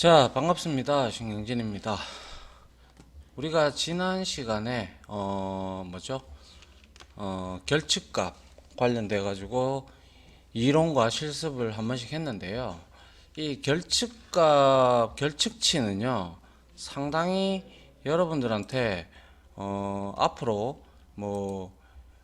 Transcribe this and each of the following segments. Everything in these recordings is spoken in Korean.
자, 반갑습니다. 신경진입니다. 우리가 지난 시간에 결측값 관련돼 가지고 이론과 실습을 한 번씩 했는데요. 이 결측값 결측치는요, 상당히 여러분들한테 앞으로 뭐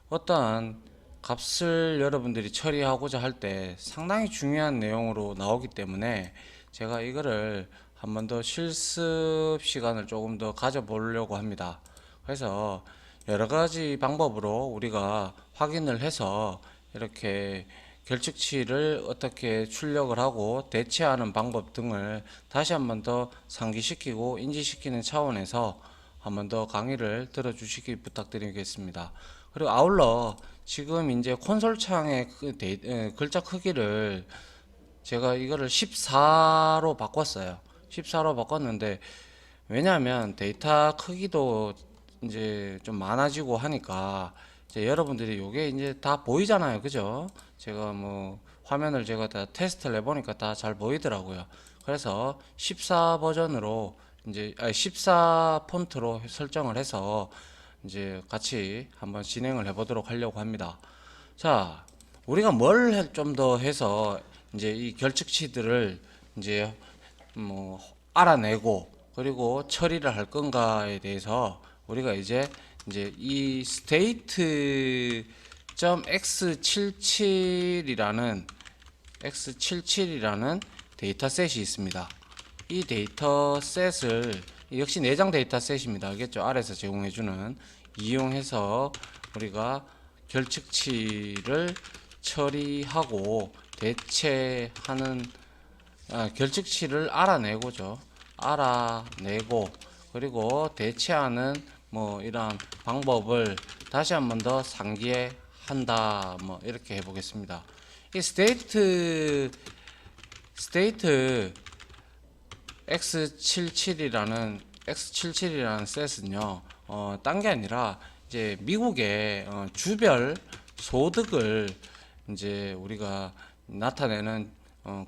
어떠한 값을 여러분들이 처리하고자 할 때 상당히 중요한 내용으로 나오기 때문에 제가 이거를 한 번 더 실습 시간을 조금 더 가져보려고 합니다. 그래서 여러 가지 방법으로 우리가 확인을 해서 이렇게 결측치를 어떻게 출력을 하고 대체하는 방법 등을 다시 한 번 더 상기시키고 인지시키는 차원에서 한 번 더 강의를 들어주시기 부탁드리겠습니다. 그리고 아울러 지금 이제 콘솔 창의 글자 크기를 제가 이거를 14로 바꿨어요. 14로 바꿨는데 왜냐하면 데이터 크기도 이제 좀 많아지고 하니까 이제 여러분들이 요게 이제 다 보이잖아요. 그죠? 제가 뭐 화면을 제가 다 테스트를 해보니까 다 잘 보이더라고요. 그래서 14 버전으로 이제 14 폰트로 설정을 해서 이제 같이 한번 진행을 해보도록 하려고 합니다. 자, 우리가 뭘 좀 더 해서 이제 이 결측치들을 이제 뭐 알아내고 그리고 처리를 할 건가에 대해서 우리가 이제 이 state.x77이라는 데이터셋이 있습니다. 이 데이터셋을 역시 내장 데이터셋입니다. 알겠죠? R에서 제공해주는 이용해서 우리가 결측치를 처리하고 대체하는 결측치를 알아내고죠. 알아내고 그리고 대체하는 뭐 이런 방법을 다시 한 번 더 상기한다. 뭐 이렇게 해보겠습니다. 이 스테이트 X77이라는 셋은요, 딴 게 아니라 이제 미국의 주별 소득을 이제 우리가 나타내는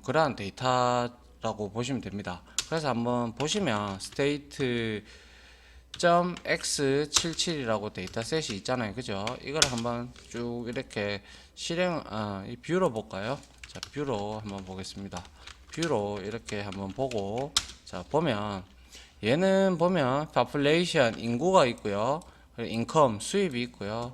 그러한 데이터라고 보시면 됩니다. 그래서 한번 보시면 state.x77이라고 데이터셋이 있잖아요. 그죠? 이걸 한번 쭉 이렇게 이 뷰로 볼까요? 자, 뷰로 한번 보겠습니다. 뷰로 이렇게 한번 보고, 자, 보면 얘는 보면 population 인구가 있고요. 인컴 수입이 있고요.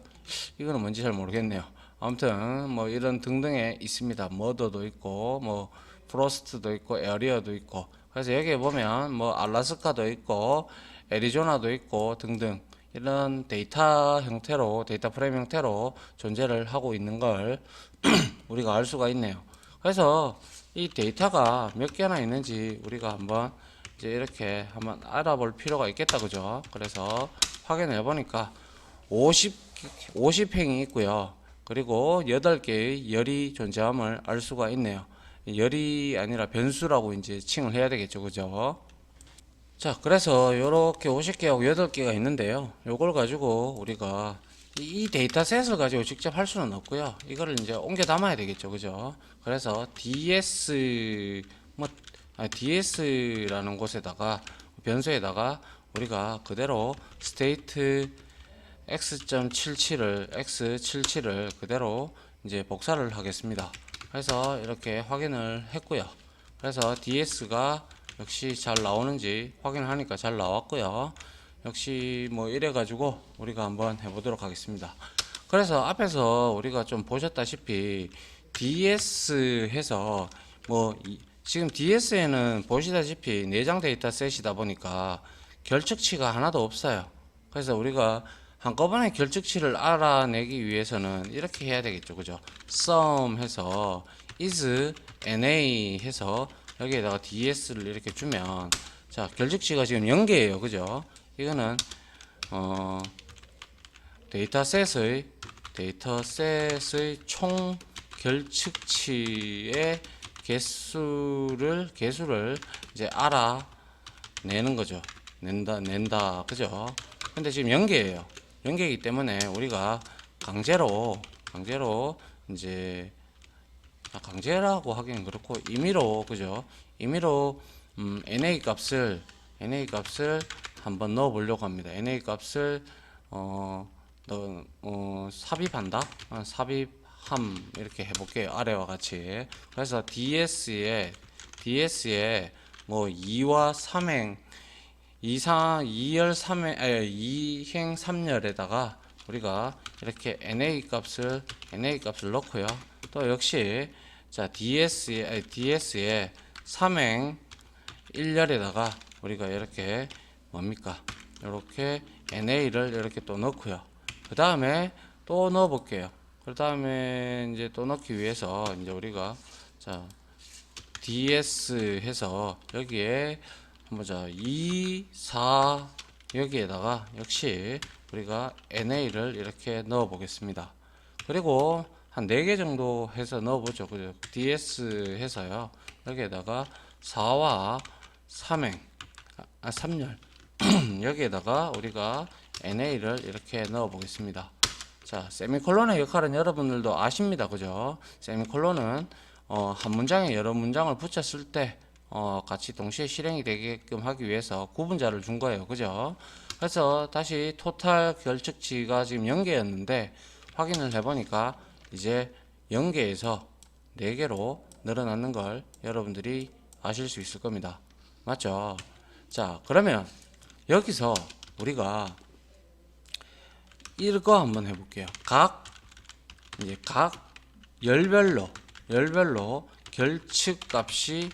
이거는 뭔지 잘 모르겠네요. 아무튼 뭐 이런 등등에 있습니다. 머더도 있고 뭐 프로스트도 있고 에어리어도 있고. 그래서 여기에 보면 뭐 알라스카도 있고 애리조나도 있고 등등 이런 데이터 형태로 데이터 프레임 형태로 존재를 하고 있는 걸 우리가 알 수가 있네요. 그래서 이 데이터가 몇 개나 있는지 우리가 한번 이제 이렇게 한번 알아볼 필요가 있겠다. 그죠? 그래서 확인해 보니까 50행이 있고요. 그리고 8개의 열이 존재함을 알 수가 있네요. 열이 아니라 변수라고 이제 칭을 해야 되겠죠. 그죠? 자, 그래서 이렇게 50개하고 8개가 있는데요. 요걸 가지고 우리가 이 데이터셋을 가지고 직접 할 수는 없고요. 이거를 이제 옮겨 담아야 되겠죠. 그죠? 그래서 DS라는 곳에다가 변수에다가 우리가 그대로 state x77을 그대로 이제 복사를 하겠습니다. 그래서 이렇게 확인을 했고요. 그래서 DS가 역시 잘 나오는지 확인을 하니까 잘 나왔고요. 역시 뭐 이래 가지고 우리가 한번 해보도록 하겠습니다. 그래서 앞에서 우리가 좀 보셨다시피 DS 해서 지금 DS에는 보시다시피 내장 데이터셋이다 보니까 결측치가 하나도 없어요. 그래서 우리가 한꺼번에 결측치를 알아내기 위해서는 이렇게 해야 되겠죠. 그죠? sum 해서 is na 해서 여기에다가 ds를 이렇게 주면 자, 결측치가 지금 0개예요. 그죠? 이거는 데이터셋의 총 결측치의 개수를 이제 알아내는 거죠. 낸다. 그죠? 근데 지금 0개예요. 0개이기 때문에 우리가 강제로 이제 강제라고 하기는 그렇고 임의로, 그죠? 임의로 NA 값을 한번 넣어 보려고 합니다. NA 값을 삽입한다. 삽입함 이렇게 해볼게요. 아래와 같이. 그래서 DS에 뭐 2와 3행 2열 3행 2행 3열에다가 우리가 이렇게 NA 값을 넣고요. 또 역시 자 DS에 3행 1열에다가 우리가 이렇게 뭡니까? 이렇게 NA를 이렇게 또 넣고요. 그 다음에 또 넣어 볼게요. 그 다음에 이제 또 넣기 위해서 이제 우리가 자 DS 해서 여기에 한번 자 2, 4 여기에다가 역시 우리가 NA를 이렇게 넣어 보겠습니다. 그리고 한 4개 정도 해서 넣어 보죠. 그죠? DS 해서요. 여기에다가 4와 3행 3열 여기에다가 우리가 NA를 이렇게 넣어 보겠습니다. 자, 세미콜론의 역할은 여러분들도 아십니다. 그죠? 세미콜론은 한 문장에 여러 문장을 붙였을 때 같이 동시에 실행이 되게끔 하기 위해서 구분자를 준 거예요. 그죠? 그래서 다시 토탈 결측치가 지금 0개였는데 확인을 해보니까 이제 0개에서 4개로 늘어나는 걸 여러분들이 아실 수 있을 겁니다. 맞죠? 자, 그러면 여기서 우리가 이거 한번 해볼게요. 각 열별로 결측 값이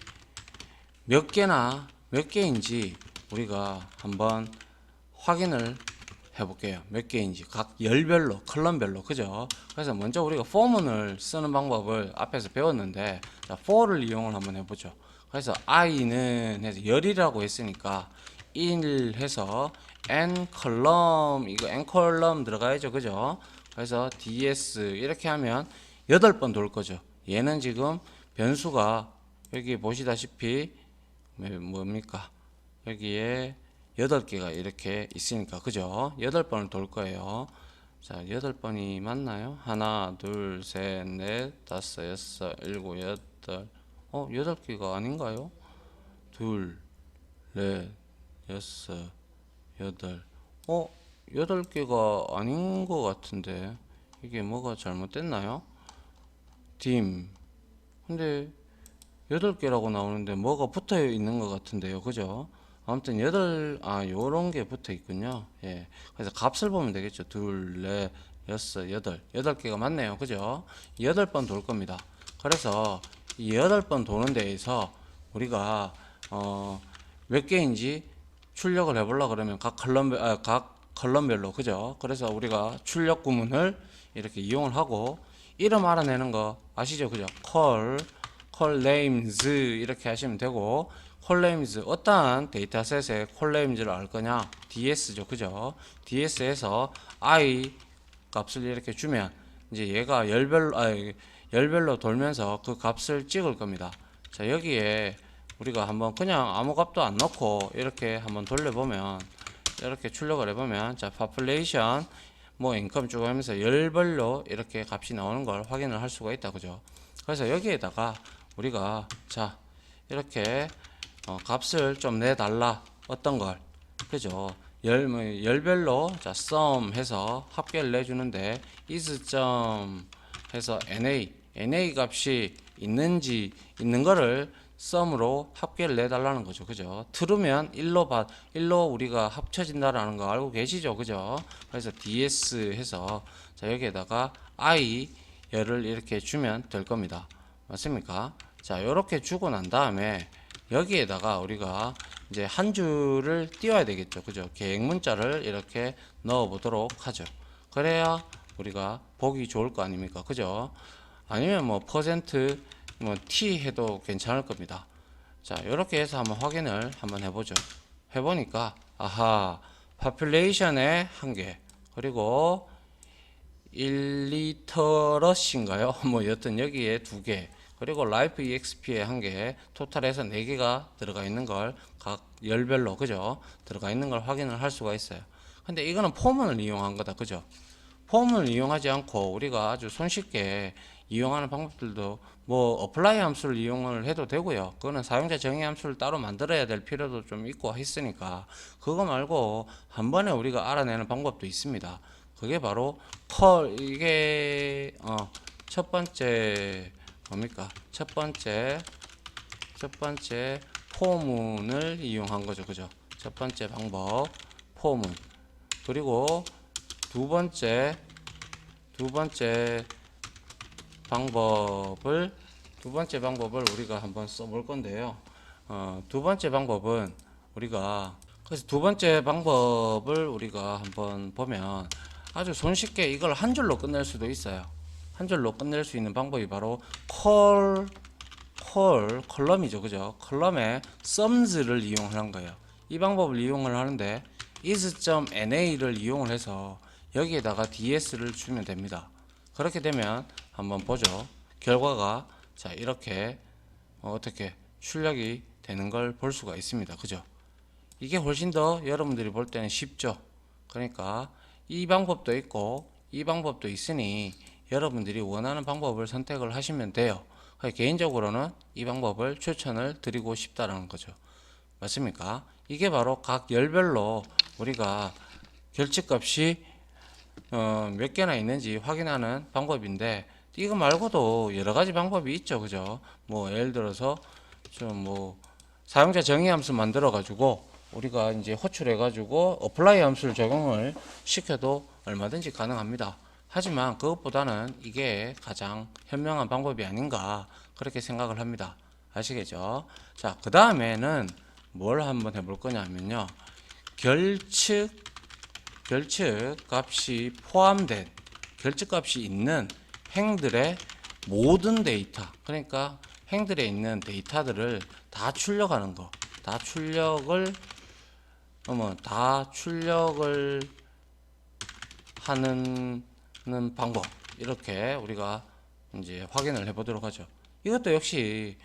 몇 개인지 우리가 한번 확인을 해볼게요. 몇 개인지 각 열별로 컬럼별로. 그죠? 그래서 먼저 우리가 포문을 쓰는 방법을 앞에서 배웠는데 자, for를 이용을 한번 해보죠. 그래서 i는 해서 열이라고 했으니까 1 해서 n 컬럼, 이거 n 컬럼 들어가야죠. 그죠? 그래서 ds 이렇게 하면 8번 돌 거죠. 얘는 지금 변수가 여기 보시다시피 뭡니까? 여기에 8개가 이렇게 있으니까 그죠? 8번을 돌 거예요. 자, 8번이 맞나요? 하나, 둘, 셋, 넷, 다섯, 여섯, 일곱, 여덟. 8개가 아닌가요? 둘, 넷, 여섯, 여덟. 8개가 아닌 것 같은데 이게 뭐가 잘못됐나요? 근데 8개라고 나오는데 뭐가 붙어 있는 것 같은데요. 그죠? 아무튼 요런 게 붙어 있군요. 예. 그래서 값을 보면 되겠죠. 둘, 넷, 여섯, 여덟. 8개가 맞네요. 그죠? 8번 돌 겁니다. 그래서 이 8번 도는 데에서 우리가 몇 개인지 출력을 해보려고 그러면 각 컬럼별로 그죠? 그래서 우리가 출력 구문을 이렇게 이용을 하고 이름 알아내는 거 아시죠? 그죠? call names 이렇게 하시면 되고 call names 어떠한 데이터셋에 call names를 알 거냐? DS죠. 그죠? DS에서 I 값을 이렇게 주면 이제 얘가 열별로 돌면서 그 값을 찍을 겁니다. 자, 여기에 우리가 한번 그냥 아무 값도 안 넣고 이렇게 한번 돌려보면 이렇게 출력을 해보면 자, population 뭐 인컴 쭉 하면서 열별로 이렇게 값이 나오는 걸 확인을 할 수가 있다. 그죠? 그래서 여기에다가 우리가 자, 이렇게 값을 좀 내달라. 어떤 걸? 그죠? 열별로 자, sum 해서 합계를 내주는데 is 점 해서 NA 값이 있는 거를 sum으로 합계를 내달라는 거죠. 그죠? true면 1로 우리가 합쳐진다라는 거 알고 계시죠? 그죠? 그래서 ds 해서 자, 여기에다가 I 열을 이렇게 주면 될 겁니다. 맞습니까? 자, 요렇게 주고 난 다음에 여기에다가 우리가 이제 한 줄을 띄워야 되겠죠. 그죠? 계획 문자를 이렇게 넣어 보도록 하죠. 그래야 우리가 보기 좋을 거 아닙니까? 그죠? 아니면 뭐 퍼센트 뭐 T 해도 괜찮을 겁니다. 자, 이렇게 해서 한번 확인을 한번 해보죠. 해보니까 아하, population의 한 개, 그리고 일리터러시인가요? 뭐 여튼 여기에 2개, 그리고 라이프 EXP에 한 개, 토탈에서 4개가 들어가 있는 걸 각 열별로 그죠? 들어가 있는 걸 확인을 할 수가 있어요. 근데 이거는 포문을 이용한 거다. 그죠? 폼을 이용하지 않고 우리가 아주 손쉽게 이용하는 방법들도 뭐 apply 함수를 이용을 해도 되고요. 그거는 사용자 정의 함수를 따로 만들어야 될 필요도 좀 있고 했으니까 그거 말고 한 번에 우리가 알아내는 방법도 있습니다. 그게 바로 이게 첫 번째 뭡니까? 첫 번째 포문을 이용한 거죠. 그죠? 첫 번째 방법 포문. 그리고 두 번째 방법을 우리가 한번 써볼 건데요. 두 번째 방법은 우리가 그래서 두 번째 방법을 우리가 한번 보면 아주 손쉽게 이걸 한 줄로 끝낼 수도 있어요. 한 줄로 끝낼 수 있는 방법이 바로 컬럼이죠. 그죠? 컬럼에 sums를 이용하는 거예요. 이 방법을 이용을 하는데 is.na를 이용을 해서 여기에다가 ds를 주면 됩니다. 그렇게 되면 한번 보죠. 결과가 자 이렇게 어떻게 출력이 되는 걸 볼 수가 있습니다. 그죠? 이게 훨씬 더 여러분들이 볼 때는 쉽죠. 그러니까 이 방법도 있고 이 방법도 있으니 여러분들이 원하는 방법을 선택을 하시면 돼요. 개인적으로는 이 방법을 추천을 드리고 싶다라는 거죠. 맞습니까? 이게 바로 각 열별로 우리가 결집값이 몇 개나 있는지 확인하는 방법인데 이거 말고도 여러 가지 방법이 있죠. 그죠? 뭐 예를 들어서 좀 뭐 사용자 정의 함수 만들어 가지고 우리가 이제 호출해 가지고 apply 함수를 적용을 시켜도 얼마든지 가능합니다. 하지만 그것보다는 이게 가장 현명한 방법이 아닌가 그렇게 생각을 합니다. 아시겠죠? 자, 그 다음에는 뭘 한번 해볼 거냐면요. 결측 값이 포함된 결측 값이 있는 행들의 모든 데이터, 그러니까 행들에 있는 데이터들을 다 출력하는 거, 다 출력을 하는 방법, 이렇게 우리가 이제 확인을 해 보도록 하죠. 이것도 역시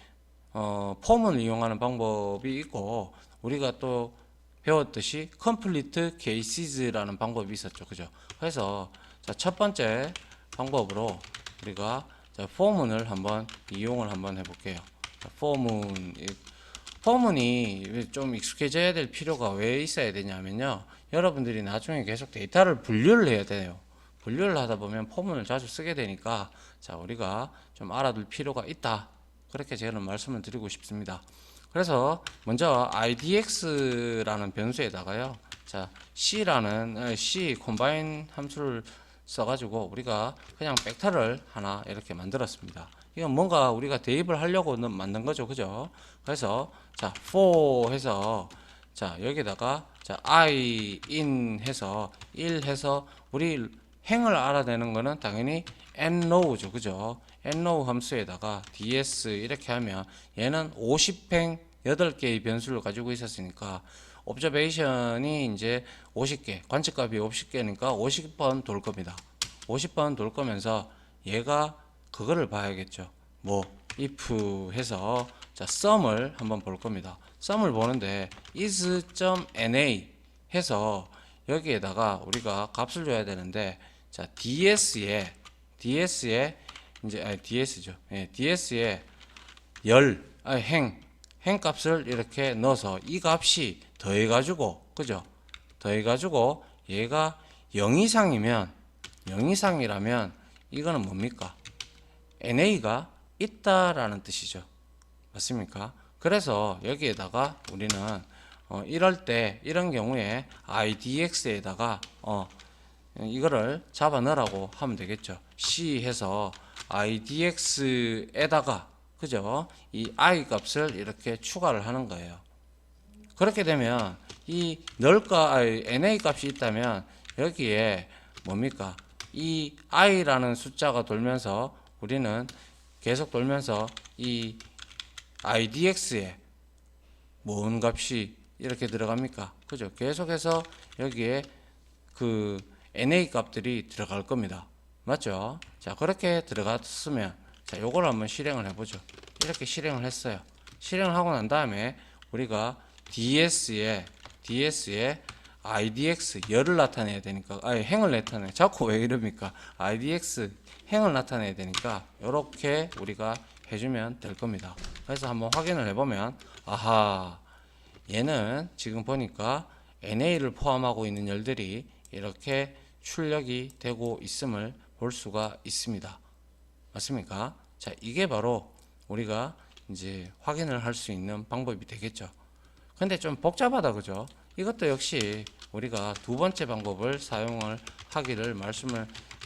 폼을 이용하는 방법이 있고 우리가 또 배웠듯이 complete cases라는 방법이 있었죠. 그죠? 그래서 자, 첫 번째 방법으로 우리가 포문을 한번 이용을 한번 해볼게요. 포문이 좀 익숙해져야 될 필요가 왜 있어야 되냐면요. 여러분들이 나중에 계속 데이터를 분류를 해야 돼요. 분류를 하다 보면 포문을 자주 쓰게 되니까 자, 우리가 좀 알아둘 필요가 있다. 그렇게 저는 말씀을 드리고 싶습니다. 그래서 먼저 idx라는 변수에다가요. 자, c 콤바인 함수를 써가지고 우리가 그냥 벡터를 하나 이렇게 만들었습니다. 이건 뭔가 우리가 대입을 하려고 만든 거죠. 그죠? 그래서 자, for 해서 자, 여기다가 자, I in 해서 1 해서 우리 행을 알아내는 거는 당연히 nrow죠. 그죠? nrow 함수에다가 ds 이렇게 하면 얘는 50행 8개의 변수를 가지고 있었으니까 옵저베이션이 이제 50개, 관측값이 50개니까 50번 돌 겁니다. 50번 돌 거면서 얘가 그거를 봐야겠죠. 뭐 if 해서 자, sum을 한번 볼 겁니다. sum을 보는데 is.na 해서 여기에다가 우리가 값을 줘야 되는데 자, ds에 이제 ds죠. 예, ds에 행 값을 이렇게 넣어서 이 값이 더해가지고 그죠? 더해가지고 얘가 0 이상이라면 이거는 뭡니까? NA가 있다라는 뜻이죠. 맞습니까? 그래서 여기에다가 우리는 이런 경우에 IDX에다가 이거를 잡아 넣으라고 하면 되겠죠. C 해서 IDX에다가 그죠? 이 I 값을 이렇게 추가를 하는 거예요. 그렇게 되면 이 NA 값이 있다면 여기에 뭡니까? 이 i라는 숫자가 돌면서 우리는 계속 돌면서 이 idx에 뭔 값이 이렇게 들어갑니까? 그죠? 계속해서 여기에 그 NA 값들이 들어갈 겁니다. 맞죠? 자, 그렇게 들어갔으면 자, 요걸 한번 실행을 해보죠. 이렇게 실행을 했어요. 실행을 하고 난 다음에 우리가 DS에 IDX 열을 나타내야 되니까 행을 나타내. 자꾸 왜 이럽니까? IDX 행을 나타내야 되니까 이렇게 우리가 해주면 될 겁니다. 그래서 한번 확인을 해보면 아하, 얘는 지금 보니까 NA를 포함하고 있는 열들이 이렇게 출력이 되고 있음을 볼 수가 있습니다. 맞습니까? 자, 이게 바로 우리가 이제 확인을 할 수 있는 방법이 되겠죠. 근데 좀 복잡하다, 그죠? 이것도 역시 우리가 두 번째 방법을 사용을 하기를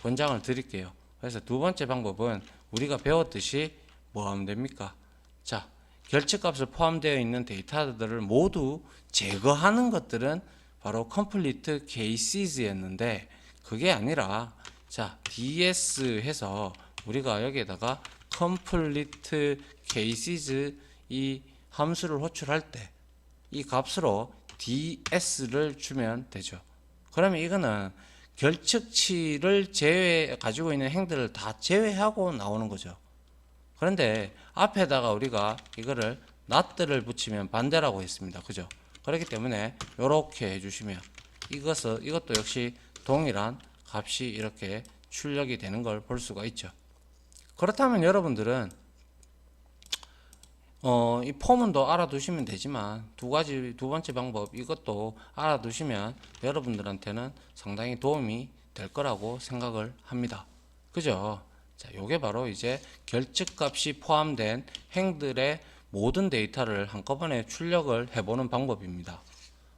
권장을 드릴게요. 그래서 두 번째 방법은 우리가 배웠듯이 뭐 하면 됩니까? 자, 결측값을 포함되어 있는 데이터들을 모두 제거하는 것들은 바로 complete cases였는데, 그게 아니라 자, ds 해서 우리가 여기에다가 complete cases 이 함수를 호출할 때 이 값으로 ds를 주면 되죠. 그러면 이거는 결측치를 가지고 있는 행들을 다 제외하고 나오는 거죠. 그런데 앞에다가 우리가 이거를 not를 붙이면 반대라고 했습니다. 그죠? 그렇기 때문에 이렇게 해주시면 이것도 역시 동일한 값이 이렇게 출력이 되는 걸 볼 수가 있죠. 그렇다면 여러분들은 이 포문도 알아두시면 되지만 두 번째 방법 이것도 알아두시면 여러분들한테는 상당히 도움이 될 거라고 생각을 합니다. 그죠? 자, 요게 바로 이제 결측값이 포함된 행들의 모든 데이터를 한꺼번에 출력을 해보는 방법입니다.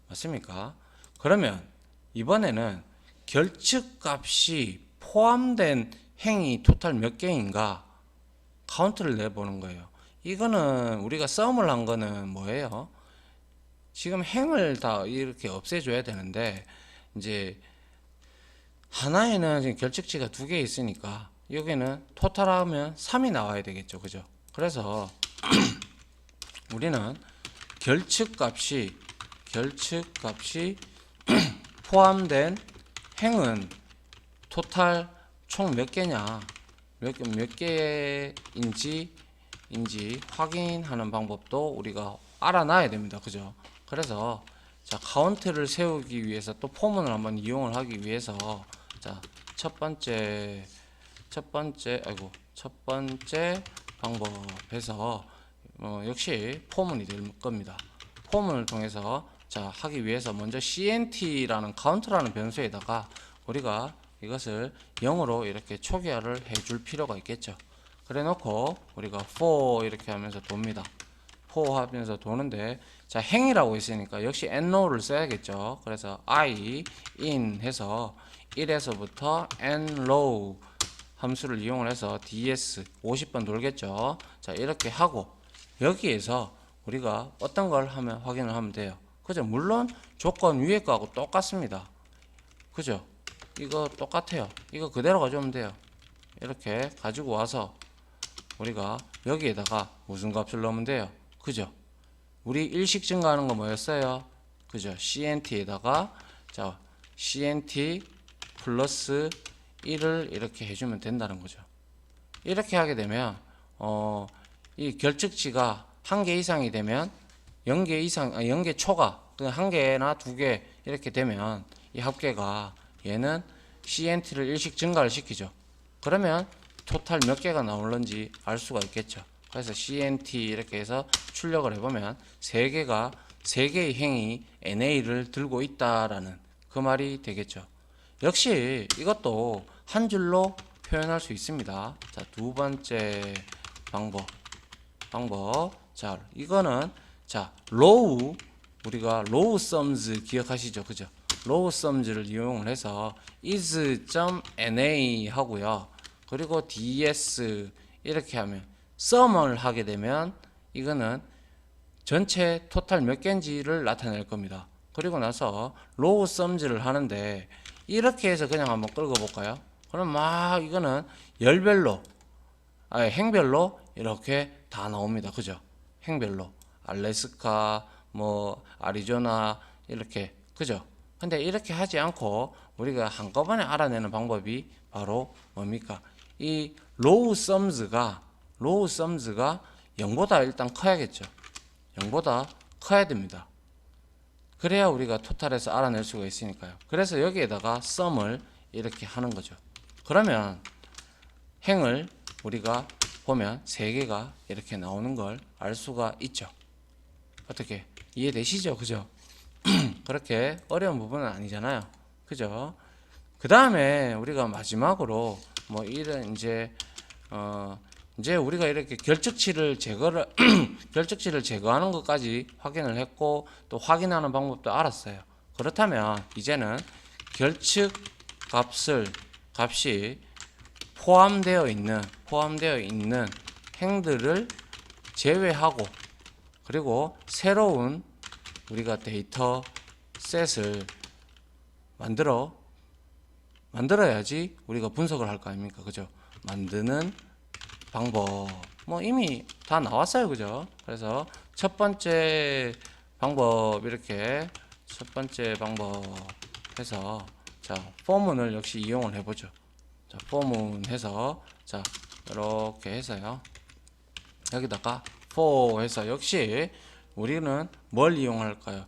맞습니까? 그러면 이번에는 결측값이 포함된 행이 토탈 몇 개인가 카운트를 내보는 거예요. 이거는 우리가 썸을 한 거는 뭐예요? 지금 행을 다 이렇게 없애줘야 되는데 이제 하나에는 지금 결측치가 두 개 있으니까 여기는 토탈하면 3이 나와야 되겠죠. 그죠? 그래서 우리는 결측값이 포함된 행은 토탈 총 몇 개냐, 몇 개인지 확인하는 방법도 우리가 알아놔야 됩니다. 그죠? 그래서 자, 카운트를 세우기 위해서 또 포문을 한번 이용을 하기 위해서 자, 첫 번째 방법에서 역시 포문이 될 겁니다. 포문을 통해서 자, 하기 위해서 먼저 CNT라는 카운트라는 변수에다가 우리가 이것을 0으로 이렇게 초기화를 해줄 필요가 있겠죠. 그래 놓고 우리가 for 이렇게 하면서 돕니다. for 하면서 도는데 자, 행이라고 있으니까 역시 nrow를 써야겠죠. 그래서 I in 해서 1에서부터 nrow 함수를 이용을 해서 ds 50번 돌겠죠. 자, 이렇게 하고 여기에서 우리가 어떤 걸 하면 확인을 하면 돼요. 그죠? 물론 조건 위에 거하고 똑같습니다. 그죠? 이거 똑같아요. 이거 그대로 가져오면 돼요. 이렇게 가지고 와서 우리가 여기에다가 무슨 값을 넣으면 돼요? 그죠? 우리 일식 증가하는 거 뭐였어요? 그죠? CNT에다가 자, CNT 플러스 1을 이렇게 해주면 된다는 거죠. 이렇게 하게 되면 이 결측치가 1개 이상이 되면 0개 초가 1개나 2개 이렇게 되면 이 합계가 얘는 CNT를 일식 증가를 시키죠. 그러면 토탈 몇 개가 나올는지 알 수가 있겠죠. 그래서 CNT 이렇게 해서 출력을 해보면 3개의 행이 NA를 들고 있다라는 그 말이 되겠죠. 역시 이것도 한 줄로 표현할 수 있습니다. 자, 두 번째 방법. 자, 이거는 자, 우리가 row sums 기억하시죠? 그죠? row sums를 이용을 해서 is.na 하고요. 그리고 ds 이렇게 하면 sum을 하게 되면 이거는 전체 토탈 몇 개인지를 나타낼 겁니다. 그리고 나서 row sums를 하는데 이렇게 해서 그냥 한번 끌고 볼까요? 그럼 막 이거는 행별로 이렇게 다 나옵니다. 그죠? 행별로 알래스카 뭐 아리조나 이렇게 그죠? 근데 이렇게 하지 않고 우리가 한꺼번에 알아내는 방법이 바로 뭡니까? 이 로우 썸즈가 0보다 일단 커야겠죠. 0보다 커야 됩니다. 그래야 우리가 토탈에서 알아낼 수가 있으니까요. 그래서 여기에다가 썸을 이렇게 하는 거죠. 그러면 행을 우리가 보면 3개가 이렇게 나오는 걸 알 수가 있죠. 어떻게 이해되시죠? 그죠? 그렇게 어려운 부분은 아니잖아요. 그죠? 그 다음에 우리가 마지막으로 뭐 이런 이제 우리가 이렇게 결측치를 제거를 결측치를 제거하는 것까지 확인을 했고 또 확인하는 방법도 알았어요. 그렇다면 이제는 결측 값이 포함되어 있는 행들을 제외하고 그리고 새로운 우리가 데이터 셋을 만들어야지 우리가 분석을 할 거 아닙니까? 그죠? 만드는 방법 뭐 이미 다 나왔어요. 그죠? 그래서 첫 번째 방법 이렇게 첫 번째 방법 해서 자 포문을 역시 이용을 해보죠. 자 포문 해서 자 이렇게 해서요. 여기다가 for 해서 역시 우리는 뭘 이용할까요?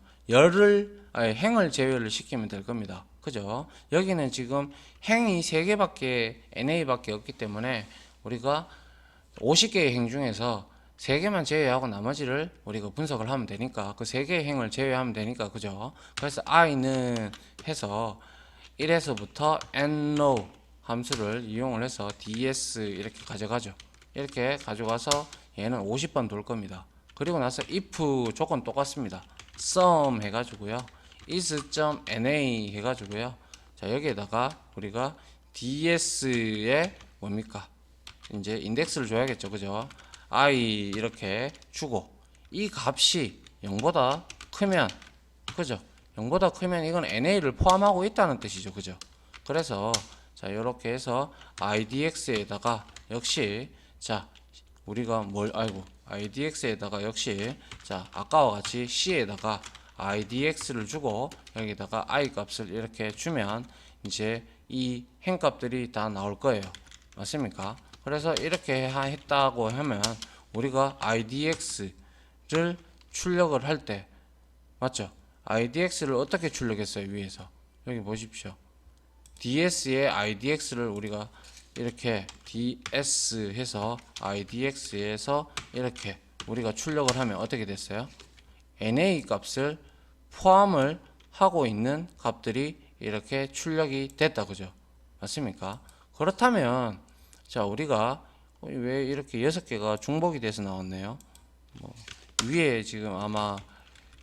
행을 제외를 시키면 될 겁니다. 그죠? 여기는 지금 행이 3개밖에 NA밖에 없기 때문에 우리가 50개의 행 중에서 3개만 제외하고 나머지를 우리가 분석을 하면 되니까 그 3개의 행을 제외하면 되니까 그죠? 그래서 i는 해서 1에서부터 no 함수를 이용을 해서 ds 이렇게 가져가죠. 이렇게 가져가서 얘는 50번 돌 겁니다. 그리고 나서 if 조건 똑같습니다. sum 해가지고요. is.na 해가지고요. 자 여기에다가 우리가 ds에 뭡니까? 이제 인덱스를 줘야겠죠. 그죠? i 이렇게 주고 이 값이 0보다 크면 그죠? 0보다 크면 이건 na를 포함하고 있다는 뜻이죠. 그죠? 그래서 자 이렇게 해서 idx에다가 역시 자 우리가 idx에다가 역시 자 아까와 같이 c에다가 idx를 주고 여기다가 i 값을 이렇게 주면 이제 이 행값들이 다 나올 거예요. 맞습니까? 그래서 이렇게 했다고 하면 우리가 idx를 출력을 할 때 맞죠? idx를 어떻게 출력했어요? 위에서 여기 보십시오. ds의 idx를 우리가 이렇게 ds 해서 idx에서 이렇게 우리가 출력을 하면 어떻게 됐어요? na 값을 포함을 하고 있는 값들이 이렇게 출력이 됐다. 그죠? 맞습니까? 그렇다면 자 우리가 왜 이렇게 6개가 중복이 돼서 나왔네요. 뭐 위에 지금 아마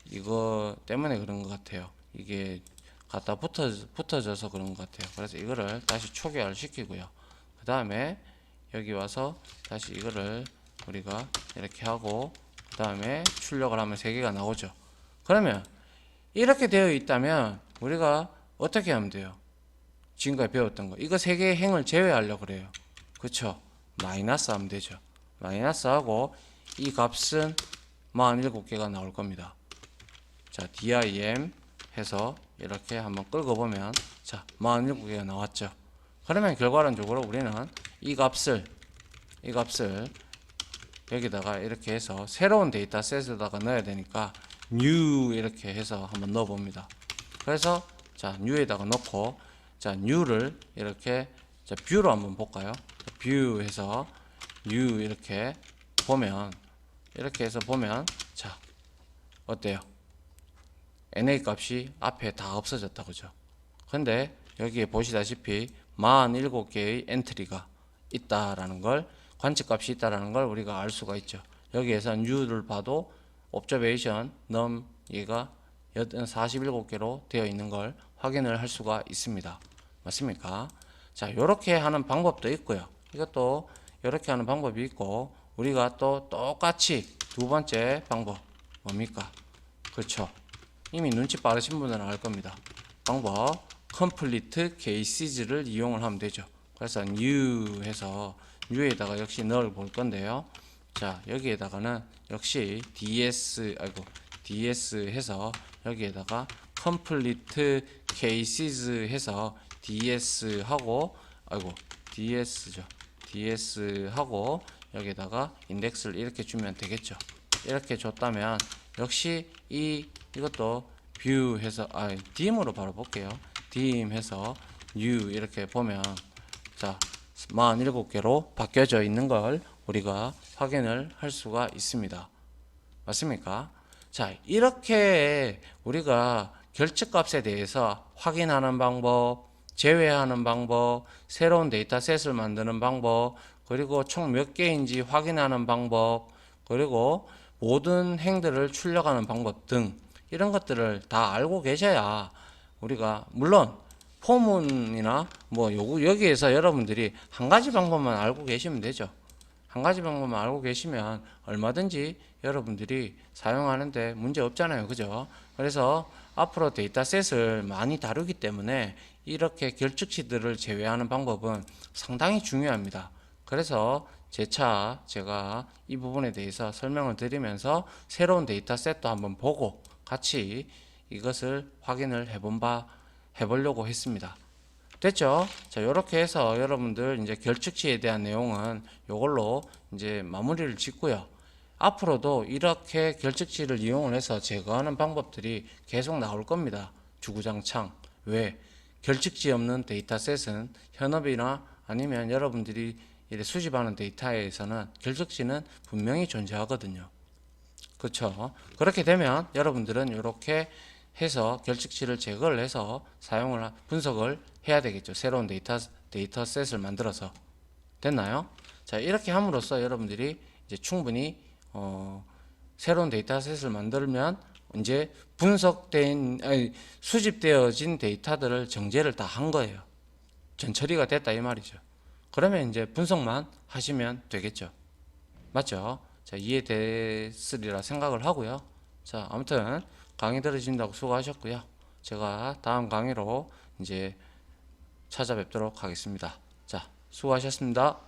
이거 때문에 그런 것 같아요. 이게 갖다 붙어져서 그런 것 같아요. 그래서 이거를 다시 초기화를 시키고요. 그 다음에 여기 와서 다시 이거를 우리가 이렇게 하고 그 다음에 출력을 하면 3개가 나오죠. 그러면 이렇게 되어 있다면 우리가 어떻게 하면 돼요? 지금까지 배웠던 거 이거 3개의 행을 제외하려고 그래요. 그쵸? 마이너스 하면 되죠. 마이너스 하고 이 값은 47개가 나올 겁니다. 자 dim 해서 이렇게 한번 끌고 보면 자 47개가 나왔죠. 그러면 결과론적으로 우리는 이 값을 여기다가 이렇게 해서 새로운 데이터셋에다가 넣어야 되니까 new 이렇게 해서 한번 넣어 봅니다. 그래서 자 new에다가 넣고 자 new를 이렇게 자 뷰로 한번 볼까요? 뷰 해서 new 이렇게 보면 이렇게 해서 보면 자 어때요? NA 값이 앞에 다 없어졌다. 그죠? 근데 여기에 보시다시피 47개의 엔트리가 있다라는 걸 관측값이 있다라는 걸 우리가 알 수가 있죠. 여기에서 new를 봐도 observation num 얘가 47개로 되어 있는 걸 확인을 할 수가 있습니다. 맞습니까? 자, 이렇게 하는 방법도 있고요. 이것도 이렇게 하는 방법이 있고 우리가 또 똑같이 두 번째 방법 뭡니까? 그렇죠. 이미 눈치 빠르신 분들은 알 겁니다. 방법 complete cases를 이용을 하면 되죠. 그래서 new 해서 new에다가 역시 null 볼 건데요. 자 여기에다가는 역시 ds 해서 여기에다가 complete cases 해서 ds 하고 ds죠. ds 하고 여기에다가 인덱스를 이렇게 주면 되겠죠. 이렇게 줬다면 역시 이것도 view 해서 dim으로 바로 볼게요. dim 해서 new 이렇게 보면 자 47개로 바뀌어져 있는 걸 우리가 확인을 할 수가 있습니다. 맞습니까? 자, 이렇게 우리가 결측값에 대해서 확인하는 방법, 제외하는 방법, 새로운 데이터셋을 만드는 방법, 그리고 총 몇 개인지 확인하는 방법, 그리고 모든 행들을 출력하는 방법 등 이런 것들을 다 알고 계셔야 우리가 물론 포문이나 뭐 여기에서 여러분들이 한 가지 방법만 알고 계시면 되죠. 한 가지 방법만 알고 계시면 얼마든지 여러분들이 사용하는데 문제 없잖아요. 그죠? 그래서 앞으로 데이터셋을 많이 다루기 때문에 이렇게 결측치들을 제외하는 방법은 상당히 중요합니다. 그래서 재차 제가 이 부분에 대해서 설명을 드리면서 새로운 데이터셋도 한번 보고 같이 이것을 확인을 해보려고 했습니다. 됐죠? 자, 이렇게 해서 여러분들 이제 결측치에 대한 내용은 이걸로 이제 마무리를 짓고요. 앞으로도 이렇게 결측치를 이용을 해서 제거하는 방법들이 계속 나올 겁니다. 주구장창. 왜? 결측치 없는 데이터셋은 현업이나 아니면 여러분들이 수집하는 데이터에서는 결측치는 분명히 존재하거든요. 그렇죠? 그렇게 되면 여러분들은 이렇게 해서 결측치를 제거를 해서 분석을 해야 되겠죠. 새로운 데이터셋을 만들어서. 됐나요? 자, 이렇게 함으로써 여러분들이 이제 충분히 새로운 데이터셋을 만들면 이제 수집되어진 데이터들을 정제를 다 한 거예요. 전처리가 됐다 이 말이죠. 그러면 이제 분석만 하시면 되겠죠. 맞죠? 자, 이해됐으리라 생각을 하고요. 자, 아무튼 강의 들으신다고 수고하셨고요. 제가 다음 강의로 이제 찾아뵙도록 하겠습니다. 자, 수고하셨습니다.